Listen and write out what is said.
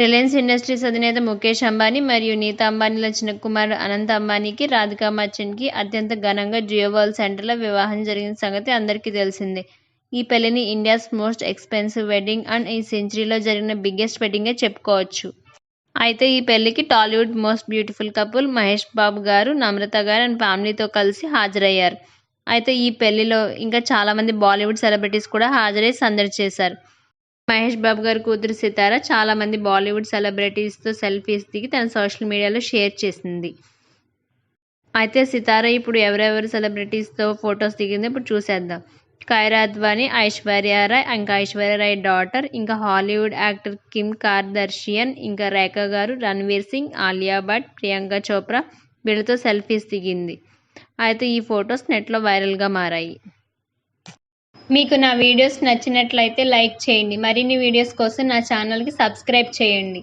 Reliance industries అధినేత ముఖేష్ అంబానీ మరియు నీతా అంబానీల చిన్న కుమారుడు అనంత్ అంబానీకి, రాధికా మర్చెంట్కి అత్యంత ఘనంగా జియో వరల్డ్ సెంటర్లో వివాహం జరిగిన సంగతి అందరికీ తెలిసిందే. ఈ పెళ్లిని India's most expensive wedding and ఈ సెంచరీలో జరిగిన బిగ్గెస్ట్ వెడ్డింగ్గా చెప్పుకోవచ్చు. అయితే ఈ పెళ్లికి Tollywood most beautiful couple Mahesh Babu గారు, నమ్రత గారు అండ్ ఫ్యామిలీతో కలిసి హాజరయ్యారు. అయితే ఈ పెళ్లిలో ఇంకా చాలామంది బాలీవుడ్ సెలబ్రిటీస్ కూడా హాజరై సందడి చేశారు. మహేష్ బాబు గారి కూతురు సితార చాలా మంది బాలీవుడ్ సెలబ్రిటీస్తో సెల్ఫీస్ దిగి తన సోషల్ మీడియాలో షేర్ చేసింది. అయితే సితార ఇప్పుడు ఎవరెవరు సెలబ్రిటీస్తో ఫొటోస్ దిగిందో ఇప్పుడు చూసేద్దాం. కైరా అద్వానీ, ఐశ్వర్య రాయ్, ఇంకా ఐశ్వర్య రాయ్ డాటర్, ఇంకా హాలీవుడ్ యాక్టర్ కిమ్ కార్దర్షియన్, ఇంకా రేఖ గారు, రణ్వీర్ సింగ్, ఆలియా భట్, ప్రియాంక చోప్రా వీళ్ళతో సెల్ఫీస్ దిగింది. అయితే ఈ ఫొటోస్ నెట్లో వైరల్గా మారాయి. మీకు నా వీడియోస్ నచ్చినట్లయితే లైక్ చేయండి. మరిన్ని వీడియోస్ కోసం నా ఛానల్కి సబ్స్క్రైబ్ చేయండి.